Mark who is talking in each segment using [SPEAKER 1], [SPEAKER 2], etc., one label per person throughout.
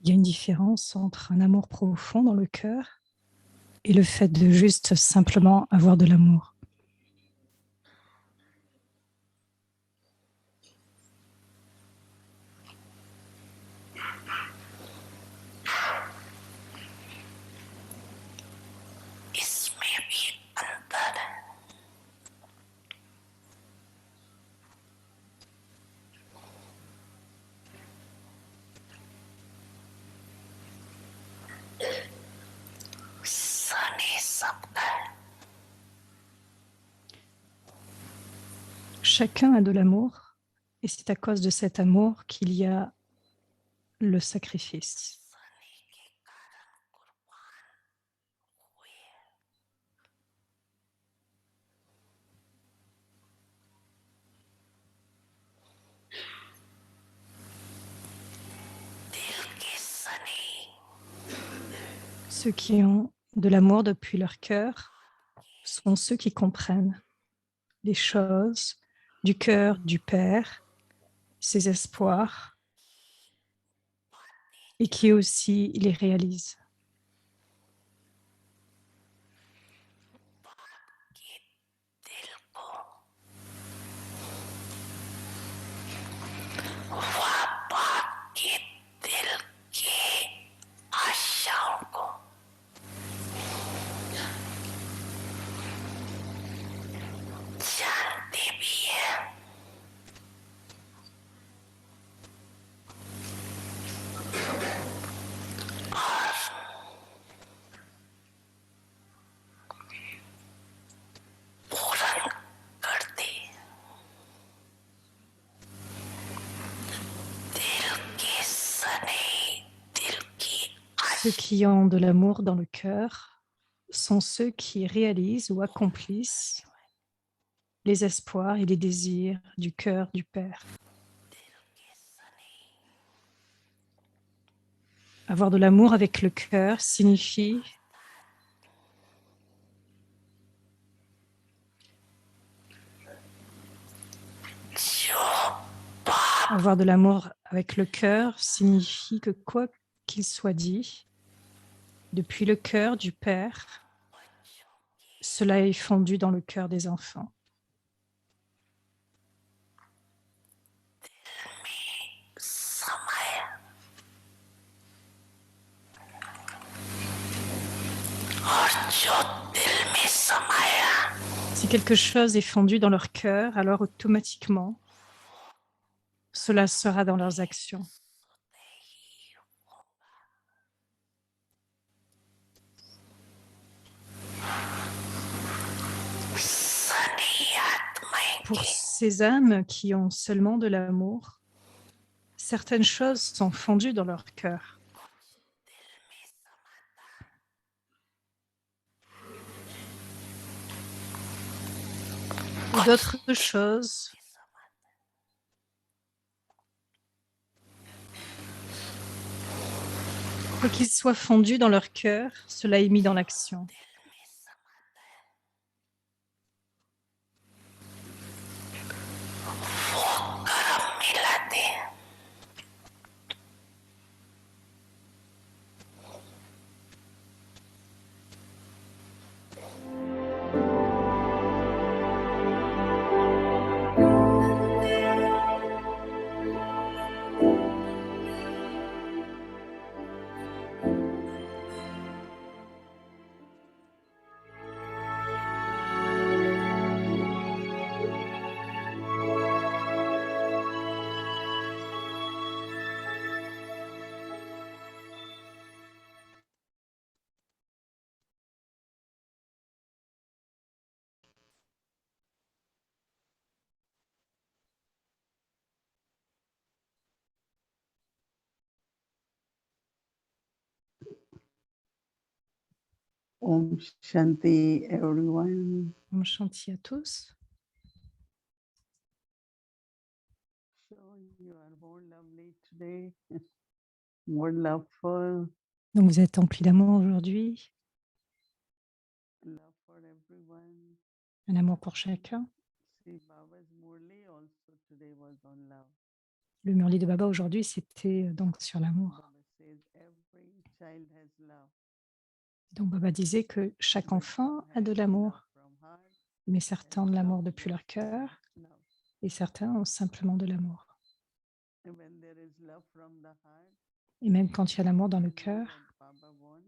[SPEAKER 1] Il y a une différence entre un amour profond dans le cœur et le fait de juste simplement avoir de l'amour.
[SPEAKER 2] इसमें भी अंतर है। सने शब्द है।
[SPEAKER 1] Chacun a de l'amour et c'est à cause de cet amour qu'il y a le sacrifice.
[SPEAKER 2] सने के कारण कुर्बान हुए। दिल के सने
[SPEAKER 1] Ceux qui ont de l'amour depuis leur cœur sont ceux qui comprennent les choses du cœur du Père, ses espoirs, et qui aussi les réalisent.
[SPEAKER 2] के दिल को वह बात के दिल के आशाओं को जानते भी हैं। पूर्ण करते दिल के सने दिल की
[SPEAKER 1] Ceux qui ont de l'amour dans le cœur sont ceux qui réalisent ou accomplissent les espoirs et les désirs du cœur du Père. Avoir de l'amour avec le cœur signifie
[SPEAKER 2] जो बात
[SPEAKER 1] avoir de l'amour avec le cœur signifie que quoi qu'il soit dit depuis le cœur du Père, cela est fondu dans le cœur des enfants.
[SPEAKER 2] समय और जो दिल में समाया
[SPEAKER 1] Si quelque chose est fondu dans leur cœur, alors automatiquement, cela sera dans leurs actions.
[SPEAKER 2] Sunny आत्माएं
[SPEAKER 1] Pour
[SPEAKER 2] के
[SPEAKER 1] ces âmes qui ont seulement de l'amour, certaines choses sont fondues dans leur cœur. Et d'autres choses quoi qu'il soit fondu dans leur cœur, cela est mis dans l'action.
[SPEAKER 2] वो कर्म मिलाते हैं।
[SPEAKER 3] Om Shanti, everyone.
[SPEAKER 1] Om Shanti à tous.
[SPEAKER 3] So you are more lovely today, more loveful,
[SPEAKER 1] Donc vous êtes emplis d'amour aujourd'hui,
[SPEAKER 3] love for everyone.
[SPEAKER 1] un amour pour chacun.
[SPEAKER 3] See, Baba's Murli also today was on love.
[SPEAKER 1] Le Murli de Baba aujourd'hui, c'était donc sur l'amour.
[SPEAKER 3] Baba says child has love.
[SPEAKER 1] Donc Baba disait que chaque
[SPEAKER 3] But
[SPEAKER 1] enfant
[SPEAKER 3] some
[SPEAKER 1] a de
[SPEAKER 3] have
[SPEAKER 1] l'amour,
[SPEAKER 3] love from heart,
[SPEAKER 1] mais certains ont de
[SPEAKER 3] and
[SPEAKER 1] l'amour
[SPEAKER 3] some
[SPEAKER 1] depuis leur cœur
[SPEAKER 3] love.
[SPEAKER 1] et certains ont simplement de l'amour.
[SPEAKER 3] And when there is love from the heart,
[SPEAKER 1] Et même quand il y a l'amour dans le
[SPEAKER 3] you know
[SPEAKER 1] cœur,
[SPEAKER 3] what Baba wants,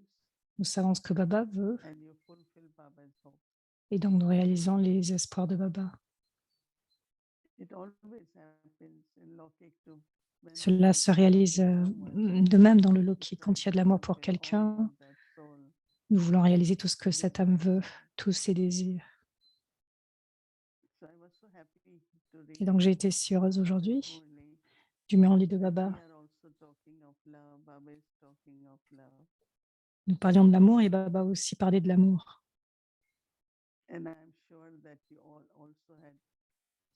[SPEAKER 1] nous savons ce que Baba veut
[SPEAKER 3] and you fulfill Baba's hope.
[SPEAKER 1] et donc nous réalisons les espoirs de Baba.
[SPEAKER 3] It always happens in Lokik too. When
[SPEAKER 1] Cela
[SPEAKER 3] there
[SPEAKER 1] se
[SPEAKER 3] is love
[SPEAKER 1] réalise
[SPEAKER 3] in someone,
[SPEAKER 1] de même dans le
[SPEAKER 3] we
[SPEAKER 1] Loki.
[SPEAKER 3] try
[SPEAKER 1] Quand il y a de
[SPEAKER 3] to
[SPEAKER 1] l'amour pour
[SPEAKER 3] fulfill all
[SPEAKER 1] quelqu'un,
[SPEAKER 3] what that soul
[SPEAKER 1] nous voulons réaliser tout ce que cette âme veut,
[SPEAKER 3] desires.
[SPEAKER 1] tous ses désirs.
[SPEAKER 3] So I was so happy to read
[SPEAKER 1] Et donc j'ai été si heureuse aujourd'hui
[SPEAKER 3] Murli.
[SPEAKER 1] du Murli de
[SPEAKER 3] We
[SPEAKER 1] Baba.
[SPEAKER 3] are also talking of love. Baba is talking of love.
[SPEAKER 1] Nous parlions de l'amour et Baba aussi parlait de l'amour.
[SPEAKER 3] And I'm sure that you all also had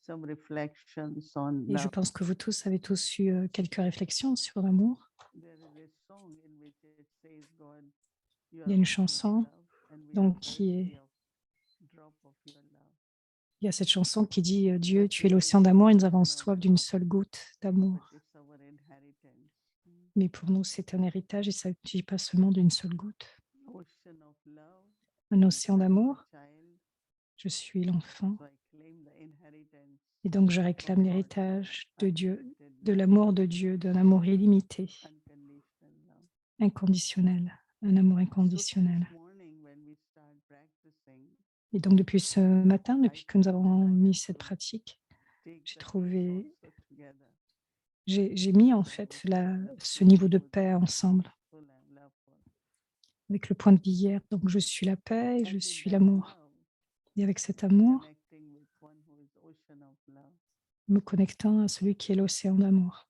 [SPEAKER 3] some reflections on
[SPEAKER 1] Et je
[SPEAKER 3] love.
[SPEAKER 1] pense que vous tous avez tous eu quelques réflexions sur l'amour.
[SPEAKER 3] There is a song in which it says, God, you
[SPEAKER 1] Il
[SPEAKER 3] are
[SPEAKER 1] y a une
[SPEAKER 3] ocean of
[SPEAKER 1] chanson
[SPEAKER 3] love, and we are
[SPEAKER 1] donc qui
[SPEAKER 3] thirsty
[SPEAKER 1] est,
[SPEAKER 3] of drop of your love.
[SPEAKER 1] il y a cette chanson qui dit Dieu,
[SPEAKER 3] But
[SPEAKER 1] tu es
[SPEAKER 3] we
[SPEAKER 1] l'océan
[SPEAKER 3] live
[SPEAKER 1] d'amour et nous
[SPEAKER 3] in
[SPEAKER 1] avons
[SPEAKER 3] an
[SPEAKER 1] soif d'une
[SPEAKER 3] drop,
[SPEAKER 1] seule goutte
[SPEAKER 3] but
[SPEAKER 1] d'amour.
[SPEAKER 3] it's our inheritance.
[SPEAKER 1] Mais pour nous, c'est un héritage et ça ne s'agit pas seulement d'une seule goutte.
[SPEAKER 3] Ocean of love,
[SPEAKER 1] Un océan
[SPEAKER 3] I'm
[SPEAKER 1] d'amour,
[SPEAKER 3] the child,
[SPEAKER 1] je suis l'enfant
[SPEAKER 3] so I claim the inheritance
[SPEAKER 1] et donc je
[SPEAKER 3] of
[SPEAKER 1] réclame
[SPEAKER 3] God's
[SPEAKER 1] l'héritage de Dieu,
[SPEAKER 3] unlimited
[SPEAKER 1] de
[SPEAKER 3] love,
[SPEAKER 1] l'amour de Dieu, d'un amour illimité,
[SPEAKER 3] unconditional love.
[SPEAKER 1] inconditionnel, un amour
[SPEAKER 3] So
[SPEAKER 1] inconditionnel.
[SPEAKER 3] since morning when we start practicing,
[SPEAKER 1] Et donc depuis ce matin,
[SPEAKER 3] I
[SPEAKER 1] depuis que nous
[SPEAKER 3] feel that
[SPEAKER 1] avons
[SPEAKER 3] I
[SPEAKER 1] mis
[SPEAKER 3] have
[SPEAKER 1] cette
[SPEAKER 3] to
[SPEAKER 1] pratique,
[SPEAKER 3] take
[SPEAKER 1] j'ai
[SPEAKER 3] the peace
[SPEAKER 1] trouvé,
[SPEAKER 3] also together.
[SPEAKER 1] j'ai mis en
[SPEAKER 3] So I
[SPEAKER 1] fait
[SPEAKER 3] was saying the
[SPEAKER 1] ce
[SPEAKER 3] peace
[SPEAKER 1] niveau de
[SPEAKER 3] would
[SPEAKER 1] paix ensemble
[SPEAKER 3] full and love for.
[SPEAKER 1] avec le point de vie hier. Donc je suis la paix et je
[SPEAKER 3] And with
[SPEAKER 1] suis
[SPEAKER 3] that
[SPEAKER 1] l'amour.
[SPEAKER 3] love,
[SPEAKER 1] Et avec cet amour,
[SPEAKER 3] connecting with one who is ocean of love.
[SPEAKER 1] me connectant à celui qui est l'océan d'amour.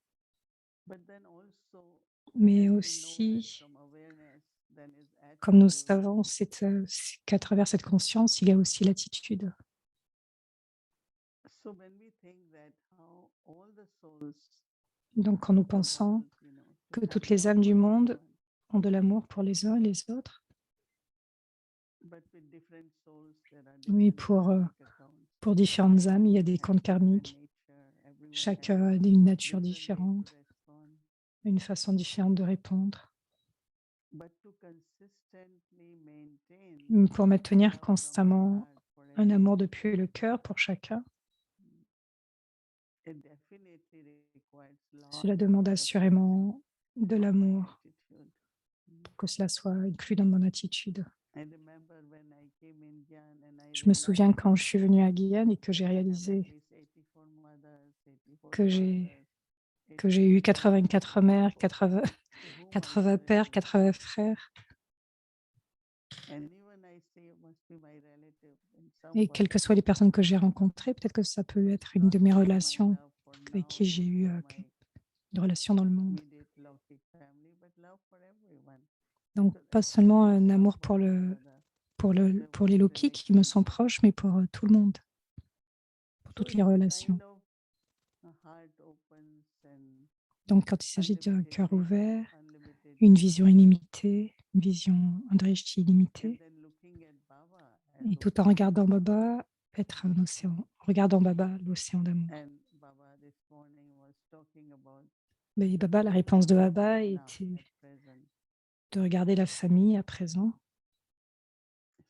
[SPEAKER 3] But then also,
[SPEAKER 1] Mais
[SPEAKER 3] as we know that
[SPEAKER 1] aussi,
[SPEAKER 3] from awareness, then is
[SPEAKER 1] comme nous
[SPEAKER 3] attitude.
[SPEAKER 1] savons, c'est qu'à travers cette conscience, il y a aussi l'attitude.
[SPEAKER 3] So when we think that how all the souls
[SPEAKER 1] Donc quand nous
[SPEAKER 3] of the
[SPEAKER 1] pensons
[SPEAKER 3] world,
[SPEAKER 1] que
[SPEAKER 3] to have
[SPEAKER 1] toutes les
[SPEAKER 3] love
[SPEAKER 1] âmes du
[SPEAKER 3] for
[SPEAKER 1] monde
[SPEAKER 3] everyone,
[SPEAKER 1] ont de l'amour pour les uns et les autres,
[SPEAKER 3] but with different souls, there are
[SPEAKER 1] oui,
[SPEAKER 3] different karmic accounts.
[SPEAKER 1] pour différentes âmes, il y a des
[SPEAKER 3] Everyone
[SPEAKER 1] comptes
[SPEAKER 3] has different
[SPEAKER 1] karmiques.
[SPEAKER 3] nature, everyone
[SPEAKER 1] Chacun
[SPEAKER 3] has
[SPEAKER 1] a une nature
[SPEAKER 3] different way
[SPEAKER 1] différente,
[SPEAKER 3] to respond.
[SPEAKER 1] une façon différente de répondre.
[SPEAKER 3] But to consistently maintain
[SPEAKER 1] Pour maintenir
[SPEAKER 3] love from the
[SPEAKER 1] constamment
[SPEAKER 3] heart for
[SPEAKER 1] un amour
[SPEAKER 3] everyone,
[SPEAKER 1] depuis le cœur pour chacun,
[SPEAKER 3] it definitely requires
[SPEAKER 1] cela
[SPEAKER 3] lot
[SPEAKER 1] demande
[SPEAKER 3] of
[SPEAKER 1] assurément de
[SPEAKER 3] of my
[SPEAKER 1] l'amour
[SPEAKER 3] attitude.
[SPEAKER 1] pour que cela soit inclus dans mon attitude.
[SPEAKER 3] I remember when I came in Gyan and I
[SPEAKER 1] Je me souviens
[SPEAKER 3] realized
[SPEAKER 1] quand je suis venue à Guyane et que j'ai
[SPEAKER 3] that I have at
[SPEAKER 1] réalisé
[SPEAKER 3] least 84 mothers, 84
[SPEAKER 1] que
[SPEAKER 3] fathers,
[SPEAKER 1] j'ai eu
[SPEAKER 3] 84
[SPEAKER 1] 84 mères, 80,
[SPEAKER 3] to whom I
[SPEAKER 1] 80
[SPEAKER 3] am
[SPEAKER 1] pères,
[SPEAKER 3] related.
[SPEAKER 1] 80 frères.
[SPEAKER 3] And even I say must be my relative in some
[SPEAKER 1] Et
[SPEAKER 3] way.
[SPEAKER 1] quelles que soient les personnes que j'ai rencontrées, peut-être que ça peut être une
[SPEAKER 3] Not
[SPEAKER 1] de mes
[SPEAKER 3] only my
[SPEAKER 1] relations
[SPEAKER 3] love for
[SPEAKER 1] avec
[SPEAKER 3] now
[SPEAKER 1] qui j'ai
[SPEAKER 3] or
[SPEAKER 1] eu
[SPEAKER 3] for my
[SPEAKER 1] une relation dans le monde.
[SPEAKER 3] immediate Laukik family, but love for everyone.
[SPEAKER 1] Donc,
[SPEAKER 3] Because
[SPEAKER 1] pas
[SPEAKER 3] I
[SPEAKER 1] seulement
[SPEAKER 3] there is
[SPEAKER 1] un
[SPEAKER 3] no
[SPEAKER 1] amour
[SPEAKER 3] one brother,
[SPEAKER 1] pour les
[SPEAKER 3] whichever
[SPEAKER 1] Loki qui me sont
[SPEAKER 3] relation.
[SPEAKER 1] proches, mais pour tout le monde, pour
[SPEAKER 3] So
[SPEAKER 1] toutes les
[SPEAKER 3] it's
[SPEAKER 1] relations.
[SPEAKER 3] kind of a heart opens and
[SPEAKER 1] Donc, quand il s'agit d'un
[SPEAKER 3] unlimited
[SPEAKER 1] cœur
[SPEAKER 3] vision,
[SPEAKER 1] ouvert,
[SPEAKER 3] unlimited
[SPEAKER 1] une
[SPEAKER 3] love.
[SPEAKER 1] vision illimitée, une vision, un drishti
[SPEAKER 3] And
[SPEAKER 1] illimité,
[SPEAKER 3] then looking at Baba as
[SPEAKER 1] et tout en
[SPEAKER 3] ocean of
[SPEAKER 1] regardant
[SPEAKER 3] love.
[SPEAKER 1] Baba, être un océan, en regardant Baba, l'océan d'amour.
[SPEAKER 3] And Baba this morning was talking about
[SPEAKER 1] Mais
[SPEAKER 3] the
[SPEAKER 1] Baba, la
[SPEAKER 3] family
[SPEAKER 1] réponse de Baba
[SPEAKER 3] now
[SPEAKER 1] était
[SPEAKER 3] at present.
[SPEAKER 1] de regarder la famille à présent.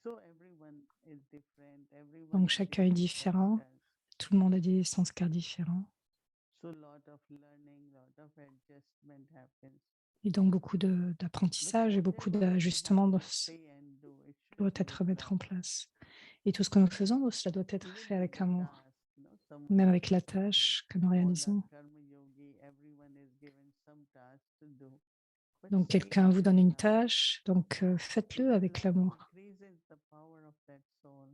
[SPEAKER 3] So everyone is different, everyone
[SPEAKER 1] Donc,
[SPEAKER 3] has
[SPEAKER 1] chacun est
[SPEAKER 3] different
[SPEAKER 1] différent,
[SPEAKER 3] sanskars.
[SPEAKER 1] tout le monde a des sanskars différents.
[SPEAKER 3] So lot of learning, lot of adjustment happens.
[SPEAKER 1] Et donc, beaucoup
[SPEAKER 3] But
[SPEAKER 1] d'apprentissage et beaucoup
[SPEAKER 3] whatever we
[SPEAKER 1] d'ajustements
[SPEAKER 3] have to say and do, it
[SPEAKER 1] doit
[SPEAKER 3] should be
[SPEAKER 1] être
[SPEAKER 3] with
[SPEAKER 1] à mettre en
[SPEAKER 3] love.
[SPEAKER 1] place. Et tout ce que nous faisons, cela doit être
[SPEAKER 3] Even
[SPEAKER 1] fait
[SPEAKER 3] with
[SPEAKER 1] avec
[SPEAKER 3] the
[SPEAKER 1] amour,
[SPEAKER 3] task, someone,
[SPEAKER 1] même avec la tâche que nous
[SPEAKER 3] all the
[SPEAKER 1] réalisons.
[SPEAKER 3] karma yogi, everyone is given some task to do. But
[SPEAKER 1] Donc,
[SPEAKER 3] say
[SPEAKER 1] quelqu'un
[SPEAKER 3] it
[SPEAKER 1] vous
[SPEAKER 3] with
[SPEAKER 1] donne une
[SPEAKER 3] love.
[SPEAKER 1] tâche, donc faites-le
[SPEAKER 3] Because
[SPEAKER 1] avec
[SPEAKER 3] love
[SPEAKER 1] l'amour.
[SPEAKER 3] increases the power of that soul.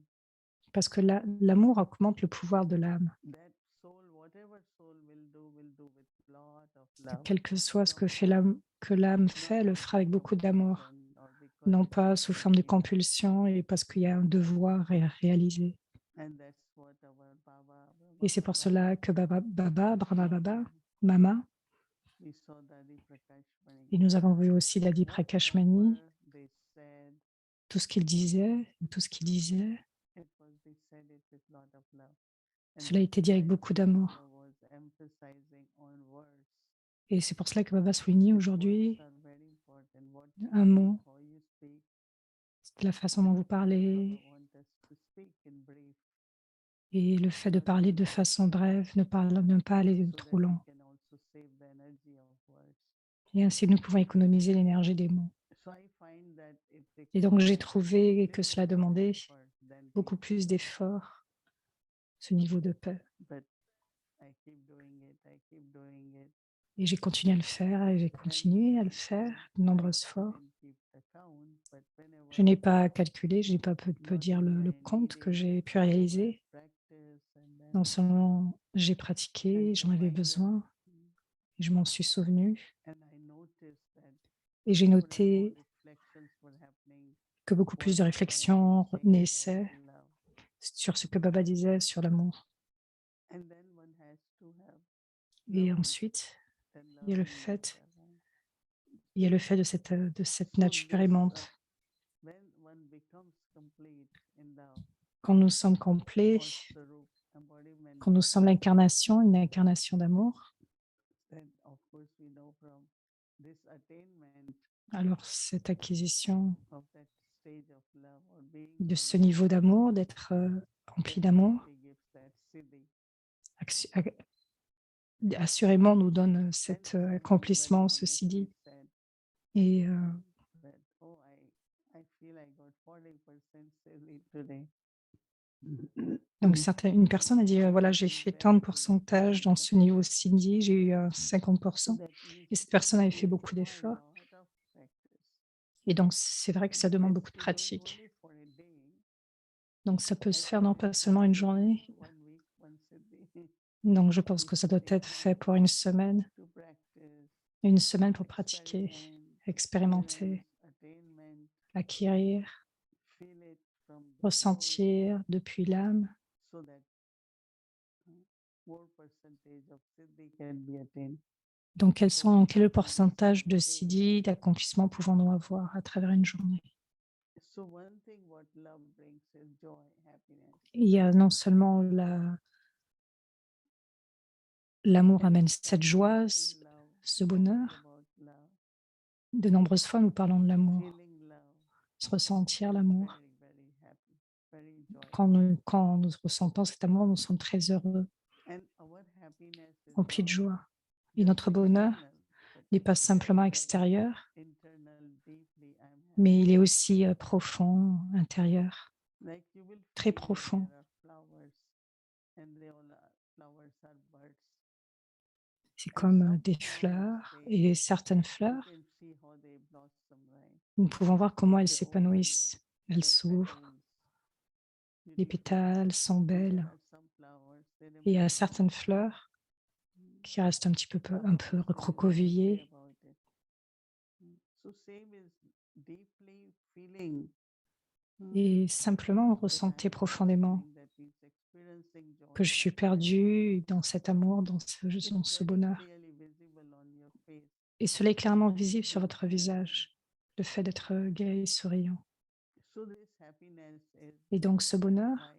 [SPEAKER 1] Parce que l'amour augmente le pouvoir de l'âme.
[SPEAKER 3] That soul, whatever soul will do with lot of love.
[SPEAKER 1] Quel que soit ce
[SPEAKER 3] From
[SPEAKER 1] que
[SPEAKER 3] heart.
[SPEAKER 1] l'âme
[SPEAKER 3] Not
[SPEAKER 1] fait, le
[SPEAKER 3] out
[SPEAKER 1] fera avec
[SPEAKER 3] of
[SPEAKER 1] beaucoup d'amour.
[SPEAKER 3] compulsion or because
[SPEAKER 1] Non
[SPEAKER 3] it
[SPEAKER 1] pas
[SPEAKER 3] is
[SPEAKER 1] sous
[SPEAKER 3] the
[SPEAKER 1] forme de
[SPEAKER 3] duty.
[SPEAKER 1] compulsion et parce qu'il y a un devoir à réaliser.
[SPEAKER 3] And that's what our Baba,
[SPEAKER 1] Et c'est pour
[SPEAKER 3] Baba,
[SPEAKER 1] cela que Baba, Brahma Baba,
[SPEAKER 3] Mama,
[SPEAKER 1] Mama,
[SPEAKER 3] we saw Dadi Prakash Mani.
[SPEAKER 1] et nous avons vu aussi Dadi Prakashmani,
[SPEAKER 3] Whatever they said,
[SPEAKER 1] tout ce qu'il disait, tout ce qu'il disait,
[SPEAKER 3] they said it with lot of love. And
[SPEAKER 1] cela a été
[SPEAKER 3] that's
[SPEAKER 1] dit avec
[SPEAKER 3] why
[SPEAKER 1] beaucoup d'amour.
[SPEAKER 3] Baba was emphasizing on words.
[SPEAKER 1] Et c'est pour cela que Baba soulignait
[SPEAKER 3] That
[SPEAKER 1] aujourd'hui
[SPEAKER 3] words are very important.
[SPEAKER 1] un mot, la façon dont vous parlez et le fait de parler de façon brève, ne pas aller trop long. Et ainsi, nous pouvons économiser l'énergie des mots. Et donc, j'ai trouvé que cela demandait beaucoup plus d'efforts, ce niveau de paix. Et j'ai continué à le faire et j'ai continué à le faire de nombreuses fois. Je n'ai pas calculé, je n'ai pas pu dire le compte que j'ai pu réaliser. Non seulement j'ai pratiqué, j'en avais besoin, je m'en suis souvenu et j'ai noté que beaucoup plus de réflexions naissaient sur ce que Baba disait sur l'amour. Et ensuite, il y a le fait, de cette nature aimante. Quand nous sommes complets, quand nous sommes l'incarnation, une incarnation d'amour, alors cette acquisition de ce niveau d'amour, d'être rempli d'amour, assurément nous donne cet accomplissement, ceci dit. Et donc une personne a dit, voilà, j'ai fait tant de pourcentage dans ce niveau Cindy, j'ai eu 50%. Et cette personne avait fait beaucoup d'efforts. Et donc, c'est vrai que ça demande beaucoup de pratique. Donc, ça peut se faire non pas seulement une journée. Donc, je pense que ça doit être fait pour une semaine pour pratiquer, expérimenter, acquérir, ressentir depuis l'âme. Donc, quel est le pourcentage de siddhi, d'accomplissement pouvons-nous avoir à travers une journée? Il y a non seulement l'amour amène cette joie, ce bonheur. De nombreuses fois, nous parlons de l'amour, se ressentir l'amour. Quand nous ressentons cet amour, nous sommes très heureux, remplis de joie. Et notre bonheur n'est pas simplement extérieur, mais il est aussi profond, intérieur, très profond. C'est comme des fleurs et certaines fleurs, nous pouvons voir comment elles s'épanouissent, elles s'ouvrent, les pétales sont belles. Et il y a certaines fleurs qui restent un peu recroquevillées. Et simplement ressentir profondément que je suis perdue dans cet amour, dans ce bonheur. Et cela est clairement visible sur votre visage, le fait d'être gai et souriant. Et donc ce bonheur,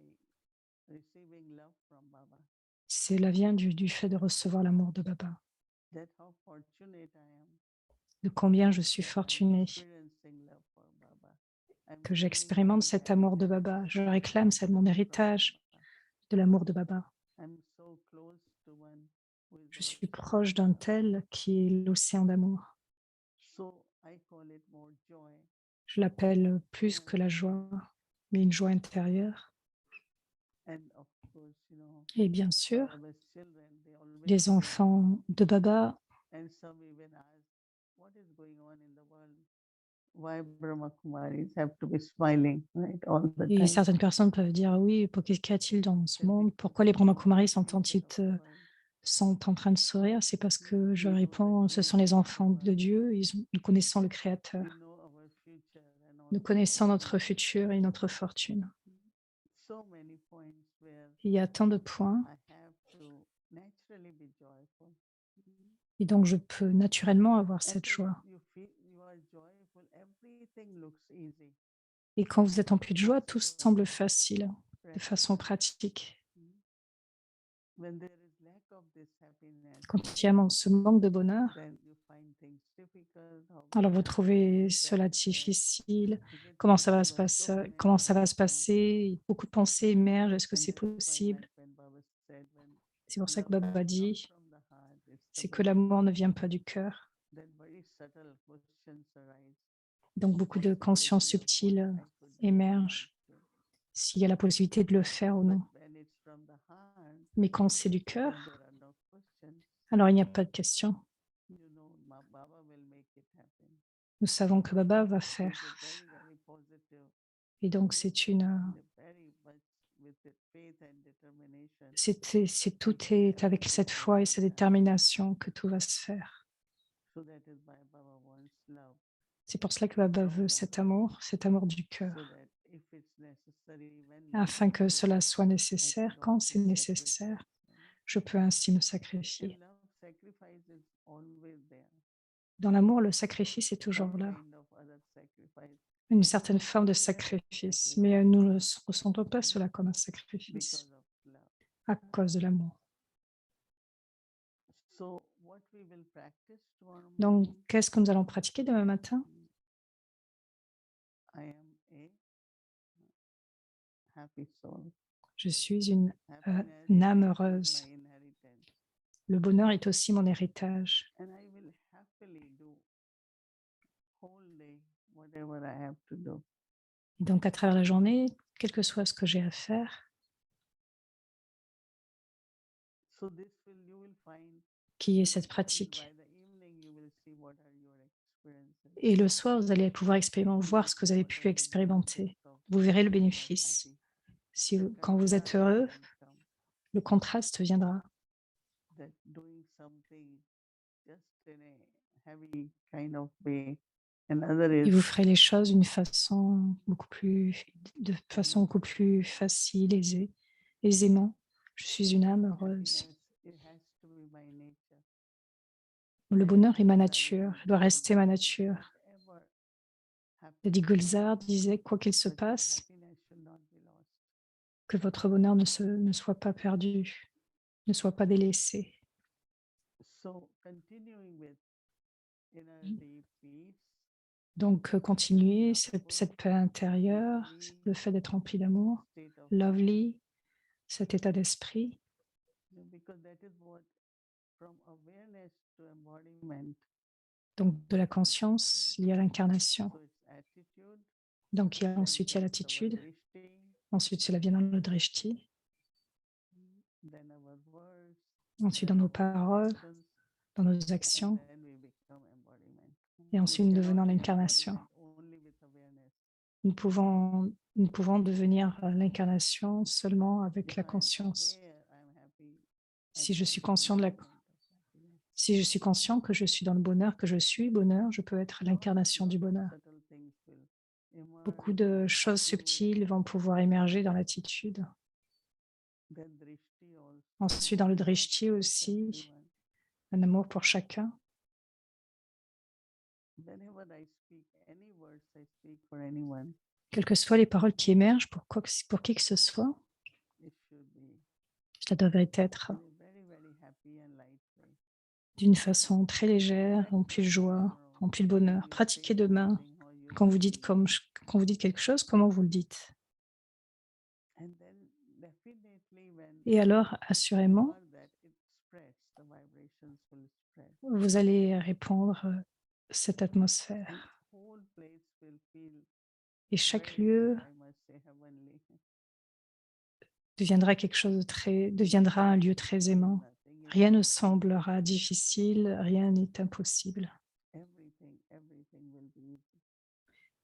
[SPEAKER 1] cela vient du fait de recevoir l'amour de Baba. De combien je suis fortunée que j'expérimente cet amour de Baba. Je réclame, c'est mon héritage de l'amour de Baba. Je suis proche d'un tel qui est l'océan d'amour. Je l'appelle plus que la joie, mais une joie intérieure. Et bien sûr, les enfants de Baba et certaines personnes peuvent dire oui, qu'y a-t-il dans ce monde? Pourquoi les Brahmakumaris sont en train de sourire? C'est parce que je réponds, ce sont les enfants de Dieu, nous connaissons le Créateur, nous connaissons notre futur et notre fortune. Il y a tant de points et donc je peux naturellement avoir cette joie. Et quand vous êtes empli de joie, tout semble facile, de façon pratique. Quand il y a ce manque de bonheur, Alors vous trouvez cela difficile? Comment ça va se passer? Comment ça va se passer? Beaucoup de pensées émergent. Est-ce que c'est possible? C'est pour ça que Baba dit, c'est que l'amour ne vient pas du cœur. Donc beaucoup de conscience subtile émergent, s'il y a la possibilité de le faire ou non. Mais quand c'est du cœur, alors il n'y a pas de question. Nous savons que Baba va faire. Et donc c'est tout est avec cette foi et cette détermination que tout va se faire. C'est pour cela que Baba veut cet amour du cœur, afin que cela soit nécessaire. Quand c'est nécessaire, je peux ainsi me sacrifier. Dans l'amour, le sacrifice est toujours là, une certaine forme de sacrifice, mais nous ne ressentons pas cela comme un sacrifice à cause de l'amour. Donc, qu'est-ce que nous allons pratiquer demain matin? Je suis une âme heureuse. Le bonheur est aussi mon héritage. Et donc, à travers la journée, quel que soit ce que j'ai à faire, qui est cette pratique. Et le soir, vous allez pouvoir voir ce que vous avez pu expérimenter. Vous verrez le bénéfice. Quand vous êtes heureux, le contraste viendra. Et vous ferez les choses de façon beaucoup plus facile, aisément. Je suis une âme heureuse. Le bonheur est ma nature, doit rester ma nature. Lady Gulzar disait, quoi qu'il se passe, que votre bonheur ne soit pas perdu, ne soit pas délaissé. Donc, continuez cette paix intérieure, le fait d'être rempli d'amour, lovely, cet état d'esprit. Donc, de la conscience, il y a l'incarnation. Donc, ensuite, il y a l'attitude. Ensuite, cela vient dans le drishti. Ensuite, dans nos paroles, dans nos actions. Et ensuite, nous devenons l'incarnation. Nous pouvons devenir l'incarnation seulement avec la conscience. Si je suis conscient que je suis dans le bonheur, que je suis bonheur, je peux être l'incarnation du bonheur. Beaucoup de choses subtiles vont pouvoir émerger dans l'attitude. Ensuite, dans le drishti aussi, un amour pour chacun. Quelles que soient les paroles qui émergent pour qui que ce soit, cela devrait être d'une façon très légère, remplie de joie, remplie de bonheur. Pratiquez demain. Quand vous dites quelque chose, comment vous le dites? Et alors, assurément, vous allez répandre cette atmosphère. Et chaque lieu deviendra un lieu très aimant. Rien ne semblera difficile, rien n'est impossible.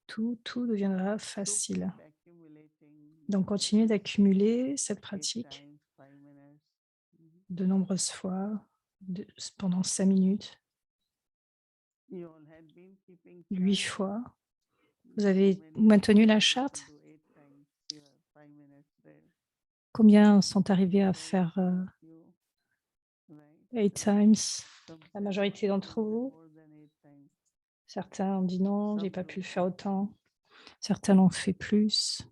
[SPEAKER 1] Tout deviendra facile. Donc, continuez d'accumuler cette pratique de nombreuses fois, pendant 5 minutes, 8 fois. Vous avez maintenu la charte? Combien sont arrivés à faire 8 times? La majorité d'entre vous. Certains ont dit non, j'ai pas pu le faire autant. Certains l'ont fait plus.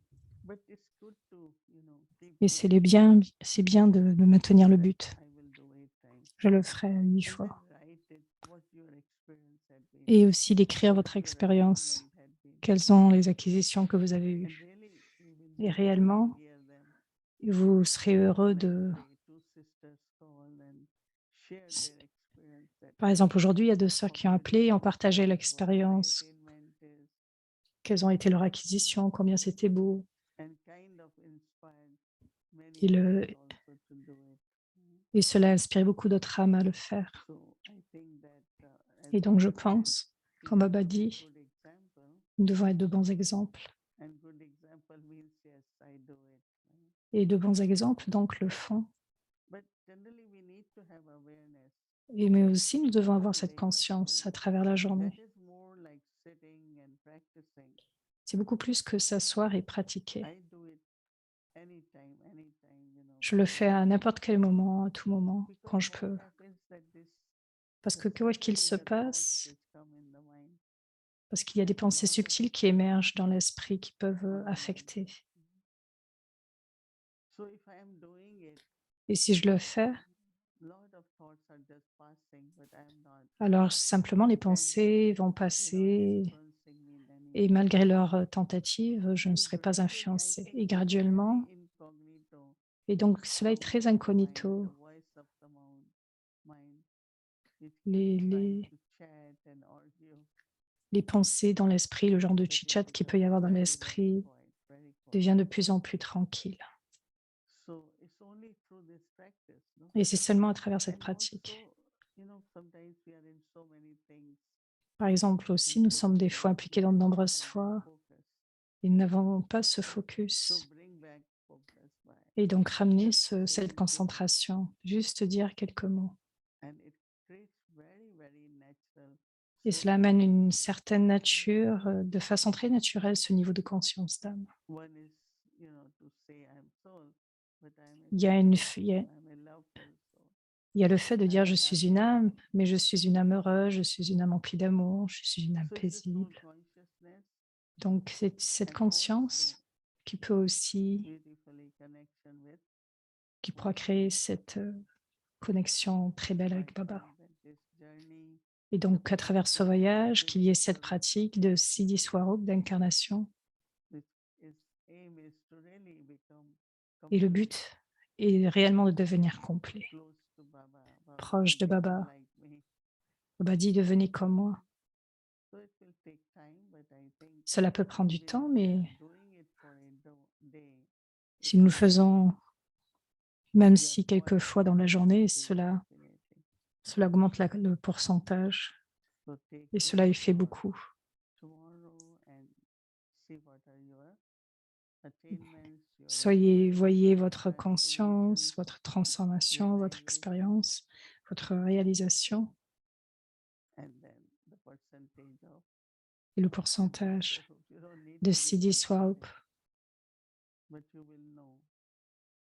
[SPEAKER 1] Et c'est bien de maintenir le but. Je le ferai 8 fois. Et aussi d'écrire votre expérience. Quelles sont les acquisitions que vous avez eues? Et réellement, vous serez heureux de... Par exemple, aujourd'hui, il y a 2 sœurs qui ont appelé et ont partagé l'expérience, quelles ont été leurs acquisitions, combien c'était beau. Et, et cela a inspiré beaucoup d'autres âmes à le faire. Et donc, je pense, comme Baba dit, nous devons être de bons exemples. Et de bons exemples, donc, le font. Et mais aussi, nous devons avoir cette conscience à travers la journée. C'est beaucoup plus que s'asseoir et pratiquer. Je le fais à n'importe quel moment, à tout moment, quand je peux. Parce que quoi qu'il se passe, parce qu'il y a des pensées subtiles qui émergent dans l'esprit qui peuvent affecter. Et si je le fais, alors simplement les pensées vont passer et malgré leur tentative, je ne serai pas influencée. Et graduellement, et donc cela est très incognito. Les pensées dans l'esprit, le genre de chit-chat qu'il peut y avoir dans l'esprit devient de plus en plus tranquille. Et c'est seulement à travers cette pratique. Par exemple, aussi, nous sommes des fois impliqués dans de nombreuses fois et nous n'avons pas ce focus. Et donc, ramener cette concentration, juste dire quelques mots. Et cela amène une certaine nature, de façon très naturelle, ce niveau de conscience d'âme. Il y a, il y a le fait de dire je suis une âme, mais je suis une âme heureuse, je suis une âme emplie d'amour, je suis une âme paisible. Donc, c'est cette conscience qui peut aussi, qui pourra créer cette connexion très belle avec Baba. Et donc, à travers ce voyage, qu'il y ait cette pratique de Siddhi Swarup, d'incarnation. Et le but est réellement de devenir complet, proche de Baba. Baba dit devenez comme moi. Cela peut prendre du temps, mais si nous le faisons, même si quelquefois dans la journée, cela augmente le pourcentage et cela y fait beaucoup. Voyez votre conscience, votre transformation, votre expérience, votre réalisation et le pourcentage de Siddhi Swarup.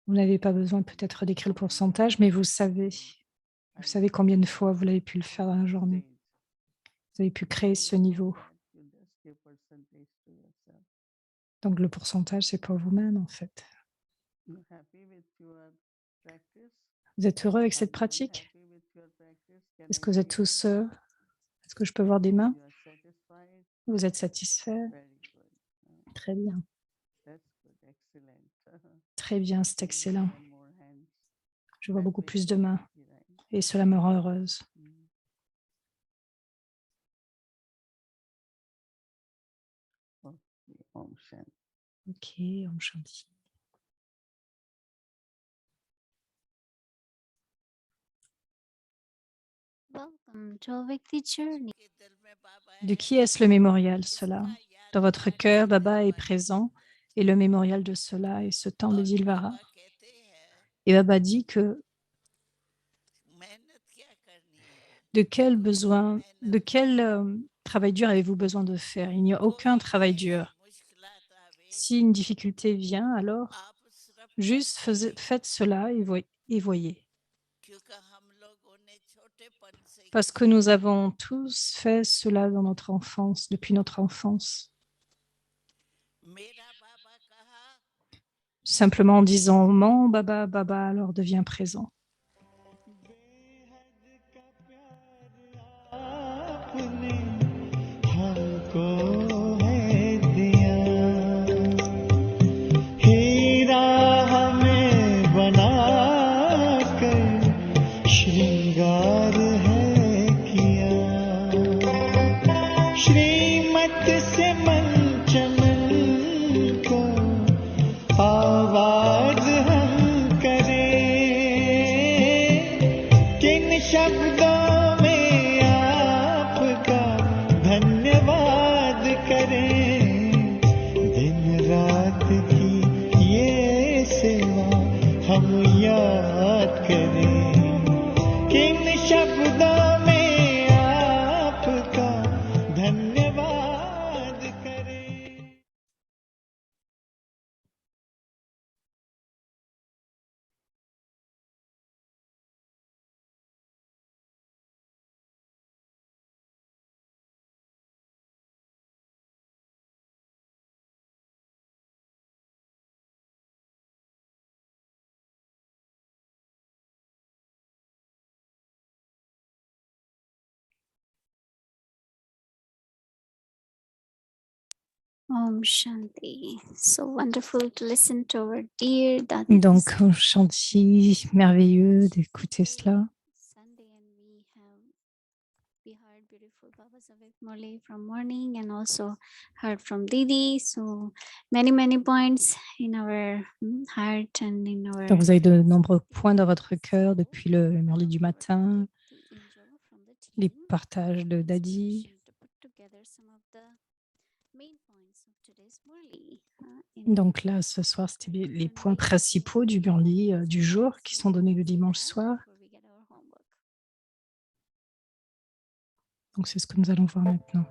[SPEAKER 1] Vous n'avez pas besoin peut-être d'écrire le pourcentage, mais vous savez combien de fois vous l'avez pu le faire dans la journée. Vous avez pu créer ce niveau. Donc le pourcentage, c'est pour vous-même en fait. Vous êtes heureux avec cette pratique? Est-ce que vous êtes tous est-ce que je peux voir des mains? Vous êtes satisfaits? Très bien. Très bien, c'est excellent. Je vois beaucoup plus de mains et cela me rend heureuse. Ok, Om Shanti.
[SPEAKER 4] Welcome to Avikti Journey.
[SPEAKER 1] De qui est-ce le mémorial, cela? Dans votre cœur, Baba est présent et le mémorial de cela est ce temps de Dilvara. Et Baba dit que de quel travail dur avez-vous besoin de faire? Il n'y a aucun travail dur. Si une difficulté vient, alors juste faites cela et voyez. Parce que nous avons tous fait cela dans notre enfance, depuis notre enfance. Simplement en disant « Mon Baba, Baba », alors devient présent.
[SPEAKER 4] Om Shanti. So wonderful to listen to our dear Dadi.
[SPEAKER 1] Donc, un Shanti merveilleux d'écouter cela.
[SPEAKER 4] Sunday, and we heard beautiful Baba Savik Murli from morning and also heard from Didi. So many points in our heart and in our
[SPEAKER 1] Donc, vous avez de nombreux points dans votre cœur depuis le Murli du matin, les partages de Dadi. Donc là, ce soir, c'était les points principaux du Murli du jour qui sont donnés le dimanche soir. Donc c'est ce que nous allons voir maintenant.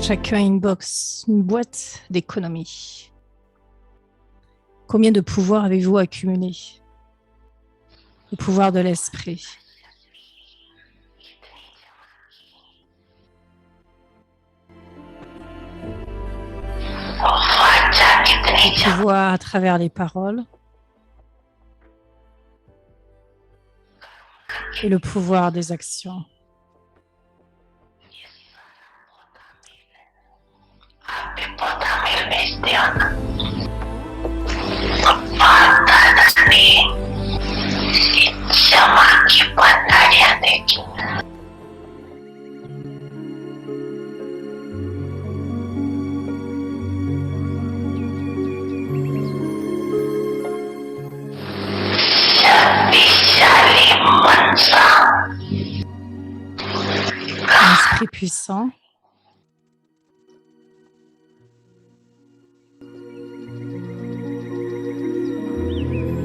[SPEAKER 1] Chacun a une box, une boîte d'économie. Combien de pouvoir avez-vous accumulé? Le pouvoir de l'esprit. Le pouvoir à travers les paroles. Et le pouvoir des actions. Un esprit puissant.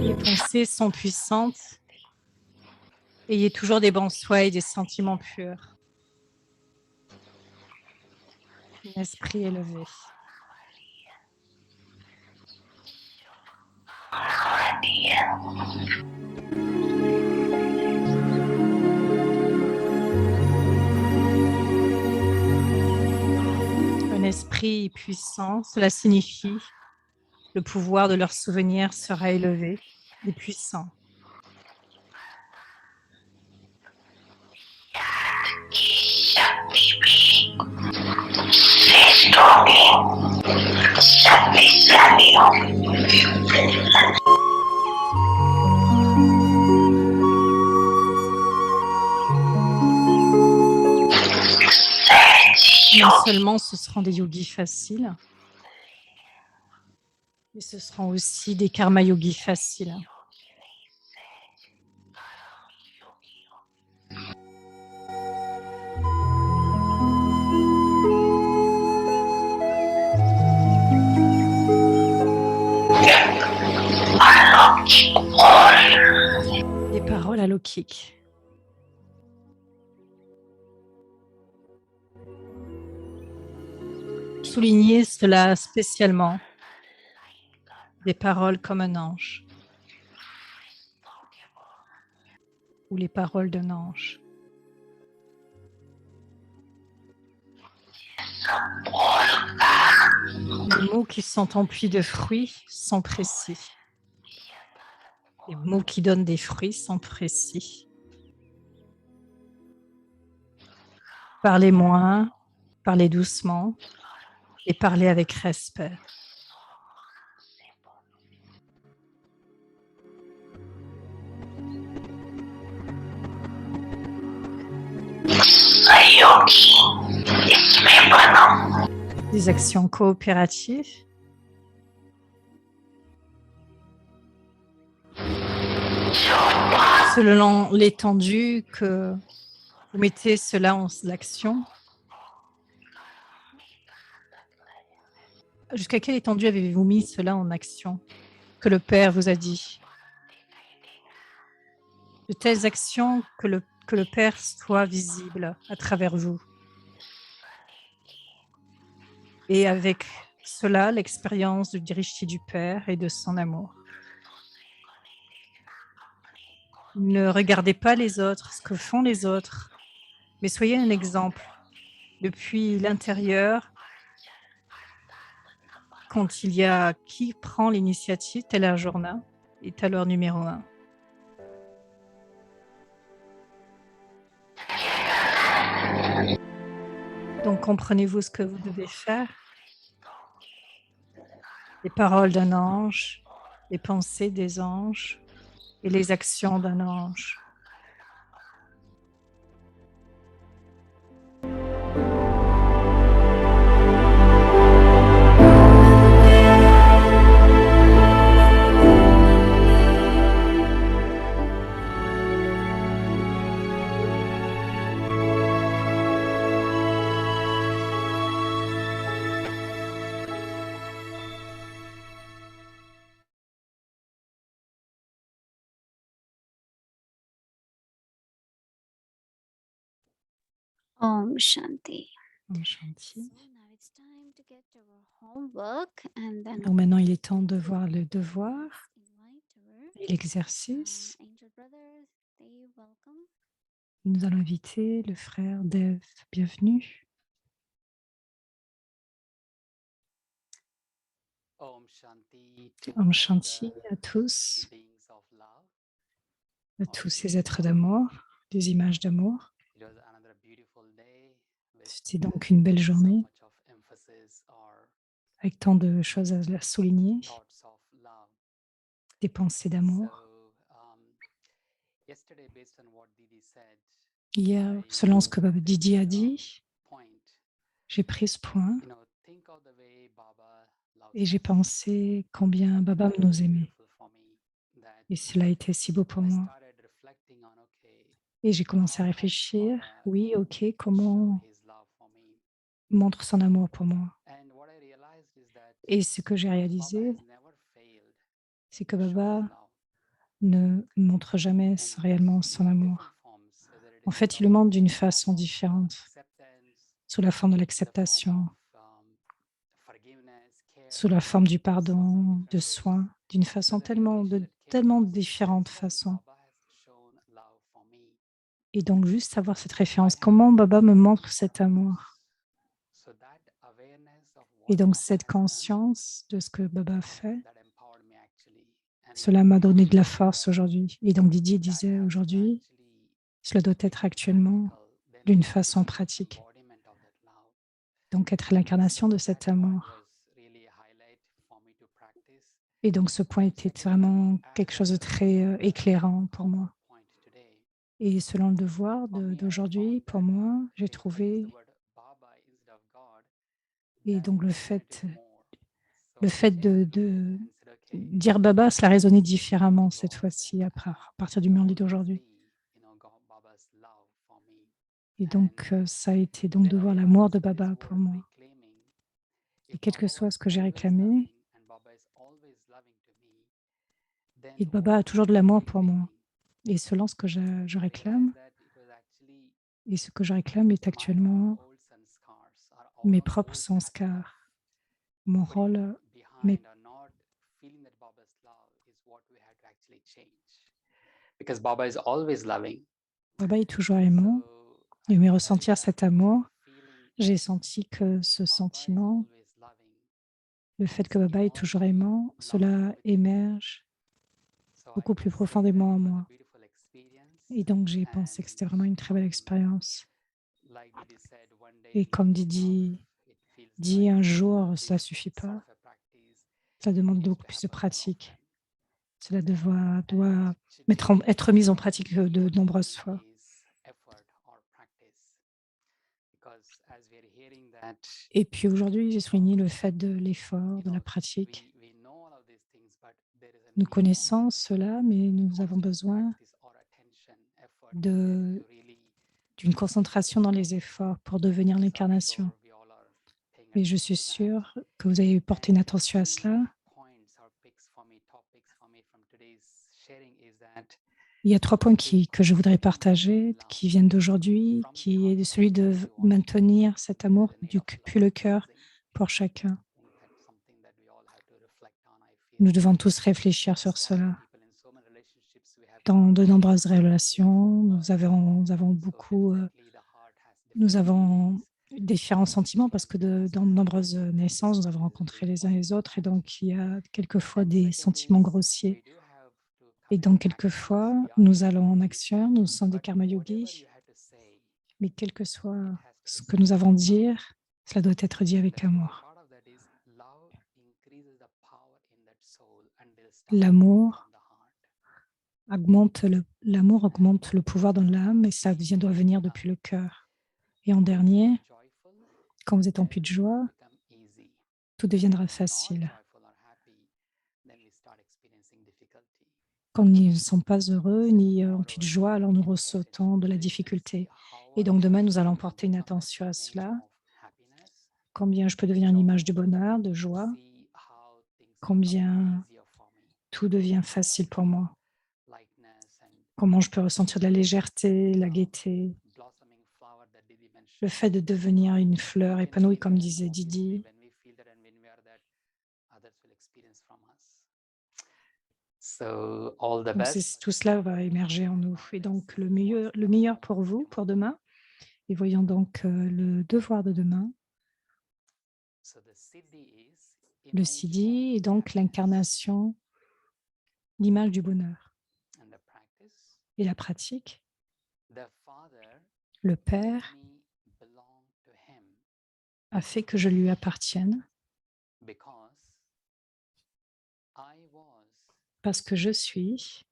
[SPEAKER 1] Les pensées sont puissantes. Ayez toujours des bons souhaits et des sentiments purs. Un esprit élevé. Un esprit puissant, cela signifie le pouvoir de leurs souvenirs sera élevé et puissant. Non seulement ce seront des yogis faciles, mais ce seront aussi des karma yogis faciles. Des paroles alokhiques. Soulignez cela spécialement. Des paroles comme un ange. Ou les paroles d'un ange. Les mots qui sont emplis de fruits sont précis. Les mots qui donnent des fruits sont précis. Parlez moins, parlez doucement et parlez avec respect. Des actions coopératives. Selon l'étendue que vous mettez cela en action. Jusqu'à quelle étendue avez-vous mis cela en action que le Père vous a dit? De telles actions que le Père soit visible à travers vous. Et avec cela, l'expérience du Drishti du Père et de son amour. Ne regardez pas les autres, ce que font les autres, Mais soyez un exemple depuis l'intérieur. Quand il y a qui prend l'initiative, tel Arjuna est alors numéro 1. Donc comprenez-vous ce que vous devez faire? Les paroles d'un ange, les pensées des anges et les actions d'un ange.
[SPEAKER 4] Om Shanti.
[SPEAKER 1] Om Shanti.
[SPEAKER 4] So now it's time to get to our homework and then
[SPEAKER 1] Donc maintenant, il est temps de voir le devoir
[SPEAKER 4] invite our
[SPEAKER 1] et l'exercice.
[SPEAKER 4] angel brothers. They welcome.
[SPEAKER 1] Nous allons inviter le frère Dev. Bienvenue.
[SPEAKER 5] Om Shanti to
[SPEAKER 1] Om
[SPEAKER 5] all
[SPEAKER 1] Shanti
[SPEAKER 5] the
[SPEAKER 1] à tous,
[SPEAKER 5] beings of love.
[SPEAKER 1] à tous ces êtres d'amour, des images d'amour.
[SPEAKER 5] It was another beautiful day with
[SPEAKER 1] C'était donc une belle
[SPEAKER 5] so
[SPEAKER 1] journée
[SPEAKER 5] much of emphasis or
[SPEAKER 1] avec tant de choses à souligner,
[SPEAKER 5] thoughts of love.
[SPEAKER 1] des pensées
[SPEAKER 5] So,
[SPEAKER 1] d'amour.
[SPEAKER 5] yesterday, based on what Didi said,
[SPEAKER 1] Hier, selon ce que Didi a dit,
[SPEAKER 5] point,
[SPEAKER 1] j'ai pris ce point
[SPEAKER 5] think of the way Baba loves
[SPEAKER 1] et j'ai
[SPEAKER 5] us.
[SPEAKER 1] pensé combien Baba nous aimait.
[SPEAKER 5] Beautiful for me that
[SPEAKER 1] Et cela a été si beau pour
[SPEAKER 5] I
[SPEAKER 1] moi.
[SPEAKER 5] started reflecting on, okay,
[SPEAKER 1] Et j'ai commencé à
[SPEAKER 5] how has
[SPEAKER 1] réfléchir,
[SPEAKER 5] Baba
[SPEAKER 1] oui, ok,
[SPEAKER 5] shown
[SPEAKER 1] comment
[SPEAKER 5] his love for me.
[SPEAKER 1] montre son amour pour moi.
[SPEAKER 5] And what I realized is that
[SPEAKER 1] Et ce que j'ai
[SPEAKER 5] Baba
[SPEAKER 1] réalisé,
[SPEAKER 5] has never failed
[SPEAKER 1] c'est que
[SPEAKER 5] to show his
[SPEAKER 1] Baba
[SPEAKER 5] love.
[SPEAKER 1] ne montre jamais
[SPEAKER 5] And he
[SPEAKER 1] réellement
[SPEAKER 5] comes
[SPEAKER 1] son
[SPEAKER 5] in
[SPEAKER 1] amour.
[SPEAKER 5] different forms, whether it
[SPEAKER 1] En
[SPEAKER 5] is
[SPEAKER 1] fait, il le montre d'une façon
[SPEAKER 5] form of
[SPEAKER 1] différente,
[SPEAKER 5] acceptance,
[SPEAKER 1] sous la forme de
[SPEAKER 5] in the
[SPEAKER 1] l'acceptation,
[SPEAKER 5] form of forgiveness, care,
[SPEAKER 1] sous la forme du
[SPEAKER 5] so many
[SPEAKER 1] pardon, de
[SPEAKER 5] different ways.
[SPEAKER 1] soin, d'une
[SPEAKER 5] So
[SPEAKER 1] façon
[SPEAKER 5] the revelation that came
[SPEAKER 1] tellement
[SPEAKER 5] was
[SPEAKER 1] différentes
[SPEAKER 5] just when
[SPEAKER 1] façons.
[SPEAKER 5] Baba has shown love for me,
[SPEAKER 1] Et donc, juste avoir cette
[SPEAKER 5] I
[SPEAKER 1] référence,
[SPEAKER 5] have
[SPEAKER 1] comment
[SPEAKER 5] that
[SPEAKER 1] Baba me montre
[SPEAKER 5] consciousness.
[SPEAKER 1] cet amour.
[SPEAKER 5] So that awareness of
[SPEAKER 1] Et
[SPEAKER 5] what
[SPEAKER 1] donc,
[SPEAKER 5] Baba
[SPEAKER 1] cette
[SPEAKER 5] has done,
[SPEAKER 1] conscience de ce que Baba fait,
[SPEAKER 5] that empowered me actually. And
[SPEAKER 1] cela m'a donné de la
[SPEAKER 5] Didi said
[SPEAKER 1] force
[SPEAKER 5] that
[SPEAKER 1] aujourd'hui. Et donc, Didier
[SPEAKER 5] that
[SPEAKER 1] disait
[SPEAKER 5] has to
[SPEAKER 1] aujourd'hui,
[SPEAKER 5] actually
[SPEAKER 1] cela doit
[SPEAKER 5] be
[SPEAKER 1] être actuellement
[SPEAKER 5] practical, then
[SPEAKER 1] d'une
[SPEAKER 5] we
[SPEAKER 1] façon
[SPEAKER 5] become
[SPEAKER 1] pratique.
[SPEAKER 5] embodiment of that love.
[SPEAKER 1] Donc, être l'incarnation de
[SPEAKER 5] So
[SPEAKER 1] cet
[SPEAKER 5] that point
[SPEAKER 1] amour.
[SPEAKER 5] was really a highlight for me to practice.
[SPEAKER 1] Et donc, ce point était vraiment quelque chose de très éclairant pour moi.
[SPEAKER 5] Point today,
[SPEAKER 1] Et selon le devoir
[SPEAKER 5] for me, I
[SPEAKER 1] d'aujourd'hui,
[SPEAKER 5] found
[SPEAKER 1] pour
[SPEAKER 5] that
[SPEAKER 1] moi, j'ai
[SPEAKER 5] when we use the
[SPEAKER 1] trouvé,
[SPEAKER 5] word Baba instead of God,
[SPEAKER 1] et
[SPEAKER 5] that
[SPEAKER 1] donc le
[SPEAKER 5] resonated
[SPEAKER 1] fait,
[SPEAKER 5] more. So
[SPEAKER 1] le
[SPEAKER 5] I
[SPEAKER 1] fait
[SPEAKER 5] changed
[SPEAKER 1] de,
[SPEAKER 5] the meaning
[SPEAKER 1] de
[SPEAKER 5] and said, okay,
[SPEAKER 1] dire Baba, cela résonnait différemment
[SPEAKER 5] it
[SPEAKER 1] cette
[SPEAKER 5] was
[SPEAKER 1] fois-ci, à
[SPEAKER 5] and
[SPEAKER 1] partir du moment
[SPEAKER 5] always
[SPEAKER 1] d'aujourd'hui.
[SPEAKER 5] be, Baba's love for me.
[SPEAKER 1] Et
[SPEAKER 5] And
[SPEAKER 1] donc, ça a été donc de
[SPEAKER 5] then I
[SPEAKER 1] voir l'amour de
[SPEAKER 5] realized this
[SPEAKER 1] Baba pour
[SPEAKER 5] word
[SPEAKER 1] moi.
[SPEAKER 5] reclaiming.
[SPEAKER 1] Et
[SPEAKER 5] If
[SPEAKER 1] quel que
[SPEAKER 5] Baba
[SPEAKER 1] soit
[SPEAKER 5] was
[SPEAKER 1] ce que j'ai
[SPEAKER 5] always
[SPEAKER 1] réclamé,
[SPEAKER 5] loving and Baba is always loving to me, then
[SPEAKER 1] et
[SPEAKER 5] what
[SPEAKER 1] Baba a
[SPEAKER 5] am
[SPEAKER 1] toujours de
[SPEAKER 5] I
[SPEAKER 1] l'amour pour moi.
[SPEAKER 5] reclaiming?
[SPEAKER 1] Et selon ce que je
[SPEAKER 5] I
[SPEAKER 1] réclame,
[SPEAKER 5] realized that it was actually
[SPEAKER 1] et ce que je réclame est
[SPEAKER 5] my
[SPEAKER 1] actuellement
[SPEAKER 5] old sanskars
[SPEAKER 1] mes
[SPEAKER 5] or
[SPEAKER 1] propres
[SPEAKER 5] old pattern of
[SPEAKER 1] sanskars. Mon
[SPEAKER 5] putting
[SPEAKER 1] rôle, mes,
[SPEAKER 5] behind or not feeling that Baba's love is what we have to actually change. Because Baba is always loving.
[SPEAKER 1] Baba est toujours aimant.
[SPEAKER 5] So
[SPEAKER 1] Et
[SPEAKER 5] I
[SPEAKER 1] mais
[SPEAKER 5] realized
[SPEAKER 1] ressentir
[SPEAKER 5] that
[SPEAKER 1] cet amour,
[SPEAKER 5] feeling
[SPEAKER 1] j'ai
[SPEAKER 5] of
[SPEAKER 1] senti que ce
[SPEAKER 5] Baba is
[SPEAKER 1] sentiment,
[SPEAKER 5] always loving
[SPEAKER 1] le fait que
[SPEAKER 5] is
[SPEAKER 1] Baba est toujours
[SPEAKER 5] evolving
[SPEAKER 1] aimant,
[SPEAKER 5] along
[SPEAKER 1] cela
[SPEAKER 5] with me.
[SPEAKER 1] émerge
[SPEAKER 5] So I
[SPEAKER 1] beaucoup plus
[SPEAKER 5] just said that
[SPEAKER 1] profondément en
[SPEAKER 5] it was a
[SPEAKER 1] moi.
[SPEAKER 5] beautiful experience.
[SPEAKER 1] Et donc, j'ai pensé que
[SPEAKER 5] And
[SPEAKER 1] c'était vraiment une très belle expérience.
[SPEAKER 5] like Didi said, one day
[SPEAKER 1] Et
[SPEAKER 5] is not
[SPEAKER 1] comme
[SPEAKER 5] enough. It feels
[SPEAKER 1] dit
[SPEAKER 5] like
[SPEAKER 1] un jour,
[SPEAKER 5] this
[SPEAKER 1] cela suffit
[SPEAKER 5] sort
[SPEAKER 1] pas.
[SPEAKER 5] of a practice
[SPEAKER 1] Ça demande
[SPEAKER 5] needs
[SPEAKER 1] beaucoup
[SPEAKER 5] to
[SPEAKER 1] plus de
[SPEAKER 5] happen more
[SPEAKER 1] pratique.
[SPEAKER 5] often.
[SPEAKER 1] Cela
[SPEAKER 5] And
[SPEAKER 1] doit
[SPEAKER 5] today,
[SPEAKER 1] être mis en pratique de
[SPEAKER 5] important
[SPEAKER 1] nombreuses fois.
[SPEAKER 5] is effort or practice. Because as we are hearing that,
[SPEAKER 1] Et puis aujourd'hui, j'ai souligné le fait de l'effort, de la pratique.
[SPEAKER 5] we know all of these things, but there is a
[SPEAKER 1] Nous
[SPEAKER 5] need
[SPEAKER 1] connaissons
[SPEAKER 5] of
[SPEAKER 1] cela, mais nous avons
[SPEAKER 5] constant
[SPEAKER 1] besoin
[SPEAKER 5] practice or attention, effort
[SPEAKER 1] de
[SPEAKER 5] to really
[SPEAKER 1] d'une concentration dans les efforts pour devenir
[SPEAKER 5] so I'm
[SPEAKER 1] l'incarnation.
[SPEAKER 5] sure we all are paying
[SPEAKER 1] Et je
[SPEAKER 5] attention
[SPEAKER 1] suis
[SPEAKER 5] to that.
[SPEAKER 1] sûre que vous avez porté une
[SPEAKER 5] And
[SPEAKER 1] attention à
[SPEAKER 5] key
[SPEAKER 1] cela.
[SPEAKER 5] points or picks for me, topics for me from today's sharing is that
[SPEAKER 1] Il y a 3 points
[SPEAKER 5] keep
[SPEAKER 1] que je voudrais
[SPEAKER 5] cultivating
[SPEAKER 1] partager,
[SPEAKER 5] love
[SPEAKER 1] qui viennent d'aujourd'hui,
[SPEAKER 5] from the
[SPEAKER 1] qui est
[SPEAKER 5] heart
[SPEAKER 1] celui de
[SPEAKER 5] to all.
[SPEAKER 1] maintenir cet amour
[SPEAKER 5] There's a need of
[SPEAKER 1] depuis le cœur
[SPEAKER 5] love rising.
[SPEAKER 1] pour chacun.
[SPEAKER 5] I think that's something that we all have to reflect on, I feel.
[SPEAKER 1] Nous devons tous réfléchir sur
[SPEAKER 5] So many
[SPEAKER 1] cela.
[SPEAKER 5] people in so many relationships we have
[SPEAKER 1] Dans de nombreuses
[SPEAKER 5] so many
[SPEAKER 1] relations,
[SPEAKER 5] issues,
[SPEAKER 1] nous avons
[SPEAKER 5] so
[SPEAKER 1] beaucoup
[SPEAKER 5] exactly the heart
[SPEAKER 1] nous avons différents sentiments parce que dans de nombreuses naissances, nous avons rencontré les uns les autres et donc il y a quelquefois des sentiments grossiers. Et donc quelquefois, nous allons en action, nous sommes des karma yogis, mais quel que soit ce que nous avons à dire, cela doit être dit avec amour. L'amour l'amour augmente le pouvoir dans l'âme et ça doit venir depuis le cœur. Et en dernier, quand vous êtes empli de joie, tout deviendra facile. Quand nous ne sommes pas heureux ni emplis de joie, alors nous ressentons de la difficulté. Et donc demain, nous allons porter une attention à cela. Combien je peux devenir une image du bonheur, de joie, combien tout devient facile pour moi. Comment je peux ressentir de la légèreté, la gaieté, le fait de devenir une fleur épanouie, comme disait Didi. Donc, tout cela va émerger en nous. Et donc, le meilleur pour vous, pour demain. Et voyons donc le devoir de demain. Le Siddhi est donc l'incarnation, l'image du bonheur. Et la pratique, le Père a fait que je lui appartienne parce que je suis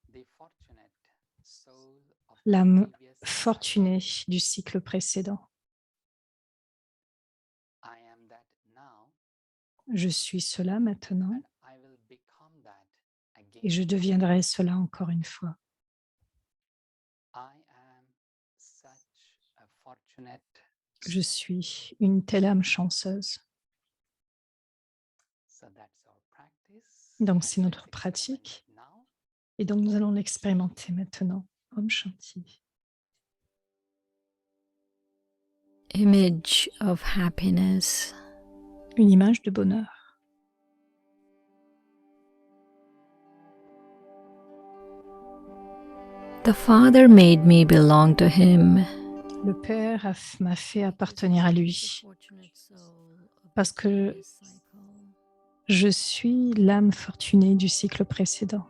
[SPEAKER 1] l'âme fortunée du cycle précédent. Je suis cela maintenant et je deviendrai cela encore une fois. Je suis une telle âme chanceuse. Donc, c'est notre pratique. Et donc, nous allons l'expérimenter maintenant. Om Shanti.
[SPEAKER 2] Image of happiness.
[SPEAKER 1] Une image de bonheur.
[SPEAKER 2] The Father made me belong to Him.
[SPEAKER 1] Le Père m'a fait appartenir à lui parce que je suis l'âme fortunée du cycle précédent.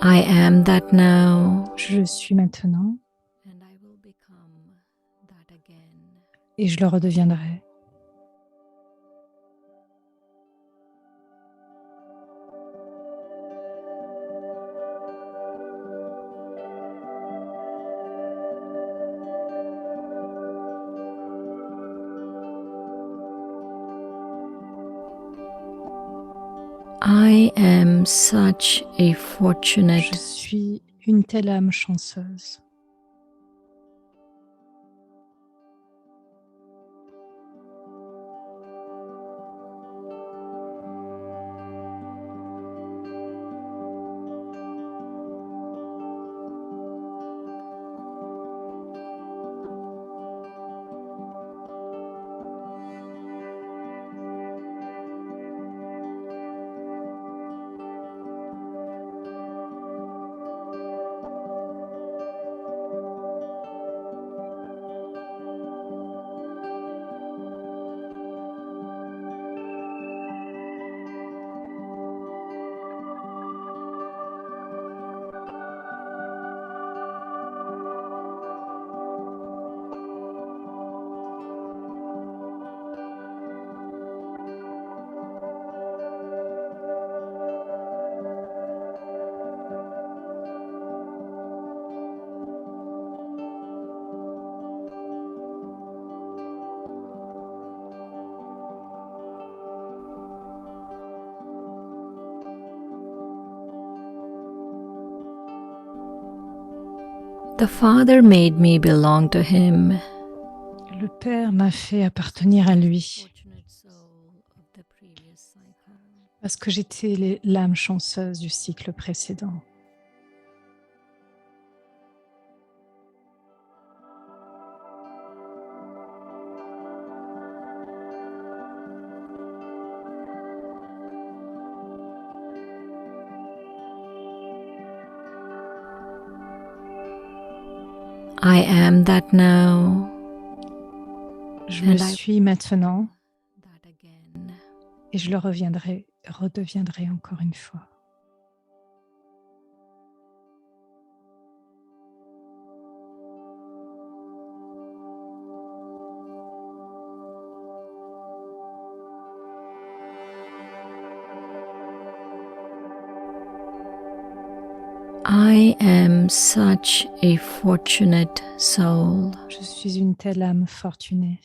[SPEAKER 2] I am that now.
[SPEAKER 1] Je le suis maintenant
[SPEAKER 2] And I will become that again.
[SPEAKER 1] et je le redeviendrai.
[SPEAKER 2] I am such a fortunate.
[SPEAKER 1] Je suis une telle âme chanceuse.
[SPEAKER 2] The Father made me belong to Him.
[SPEAKER 1] Le Père m'a fait appartenir à lui parce que j'étais l'âme chanceuse du cycle précédent.
[SPEAKER 2] I am that now.
[SPEAKER 1] Je
[SPEAKER 2] And
[SPEAKER 1] le
[SPEAKER 2] I
[SPEAKER 1] suis maintenant
[SPEAKER 2] that again.
[SPEAKER 1] et je le redeviendrai encore une fois.
[SPEAKER 2] I am such a fortunate soul.
[SPEAKER 1] Je suis une telle âme fortunée.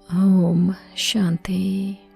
[SPEAKER 2] Om Shanti.